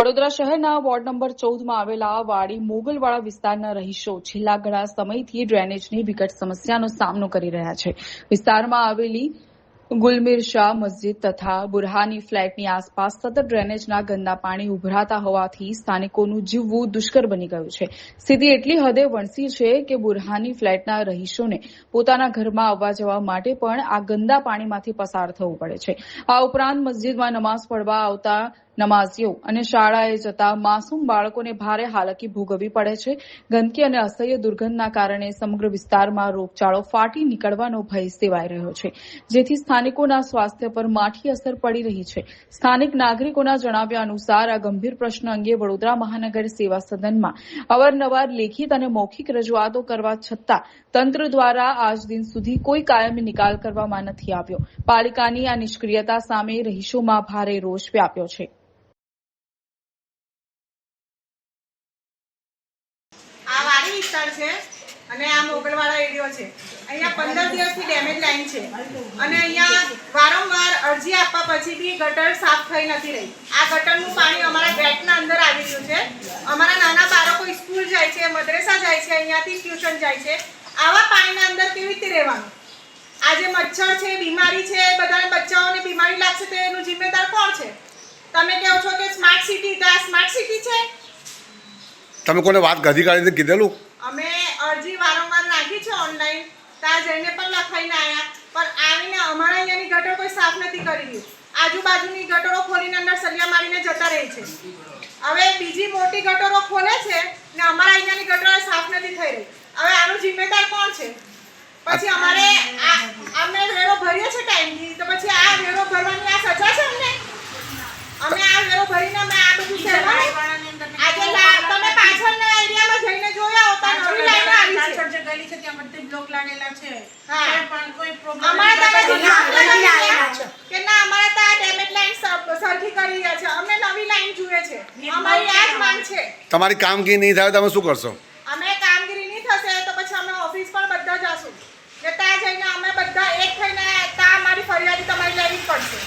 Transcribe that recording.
વડોદરા શહેરના ward number 14માં આવેલા વાડી મોગલવાડા વિસ્તારના રહીશો છેલ્લા ઘણા સમયથી ડ્રેનેજની વિકટ સમસ્યાનો સામનો કરી રહ્યા છે. વિસ્તારમાં આવેલી ગુલમીર શાહ મસ્જિદ તથા બુરહાની ફ્લેટની આસપાસ સતત ડ્રેનેજના ગંદા પાણી ઉભરાતા હોવાથી સ્થાનિકોનું જીવવું દુષ્કર બની ગયું છે. સ્થિતિ એટલી હદે વણસી છે કે બુરહાની ફ્લેટના રહીશોને પોતાના ઘરમાં આવવા જવા માટે પણ આ ગંદા પાણીમાંથી પસાર થવું પડે છે. આ ઉપરાંત મસ્જિદમાં નમાઝ પડવા આવતા નમાઝીઓ અને શાળાએ જતા માસૂમ બાળકોને ભારે હાલાકી ભોગવવી પડે છે. ગંદકી અને અસહ્ય દુર્ગંધના કારણે સમગ્ર વિસ્તારમાં રોગચાળો ફાટી નીકળવાનો ભય સેવાઈ રહ્યો છે, જેથી સ્થાનિકોના સ્વાસ્થ્ય પર માઠી અસર પડી રહી છે. સ્થાનિક નાગરિકોના જણાવ્યા અનુસાર આ ગંભીર પ્રશ્ન અંગે વડોદરા મહાનગર સેવા સદનમાં અવારનવાર લેખિત અને મૌખિક રજૂઆતો કરવા છતાં તંત્ર દ્વારા આજ દિન સુધી કોઈ કાયમી નિકાલ કરવામાં નથી આવ્યો. પાલિકાની આ નિષ્ક્રિયતા સામે રહીશોમાં ભારે રોષ વ્યાપ્યો છે. આ વાડી વિસ્તાર છે અને આ મોગલવાડા એરિયો છે. અહીંયા 15 દિવસથી ડેમેજ લાઈન છે અને અહીંયા વારંવાર અરજી આપવા પછી બી ગટર સાફ થઈ નથી રહી. આ ગટરનું પાણી અમારા ગેટના અંદર આવી રહ્યું છે. અમારા નાના બાળકો સ્કૂલ જાય છે, મદ્રેસા જાય છે, અહીંયાથી ટ્યુશન જાય છે. આવા પાણીના અંદર કેવી રીતે રહેવાનું? આ જે મચ્છર છે, બીમારી છે, બધા બચ્ચાઓને બીમારી લાગશે તો એનું જિમ્મેદાર કોણ છે? તમે કહો છો કે સ્માર્ટ સિટી, તો આ સ્માર્ટ સિટી છે? તમે કોને વાત અધિકારીને કીધેલું? અમે અરજી વારંવાર નાખી છે ઓનલાઈન, ત્યાં જઈને પણ લખાઈને આવ્યા, પણ આવીને અમારા અહીંયાની ગટર કોઈ સાફ નથી કરી રહ્યું. આજુબાજુની ગટરો ખોલીને અંદર સળિયા મારીને જતા રહે છે. હવે બીજી મોટી ગટરો ખોલે છે ને અમારા અહીંયાની ગટરો સાફ નથી થઈ રહી. હવે આનું જિમ્મેદાર કોણ છે? પછી અમારે અમે વેરો ભરીએ છીએ ટાઈમથી, તો પછી આ વેરો ભરવાની આ સજા છે અમને? અમે આ વેરો ભરીને અમે આ બધું સહેવાનું? આજે તમે પાછળના એરિયામાં જઈને જોયા હોતા, નવી લાઈન આવી છે ગલી છે, ત્યાં બધે બ્લોક લાગેલા છે. હા, પણ કોઈ પ્રોબ્લેમ અમારે કે ના, અમારે તો આ ડેમેજ લાઈન સરખી કરી રહ્યા છે. અમને નવી લાઈન જોઈએ છે. અમારી આ જ માંગ છે. તમારી કામગીરી નહીં થાય તમે શું કરશો? અમે કામગીરી નહીં થશે તો પછી અમે ઓફિસ પર બધા જશું ને ત્યાં જઈને અમે બધા એક થઈને ત્યાં અમારી ફરિયાદી તમારી લેવી પડશે.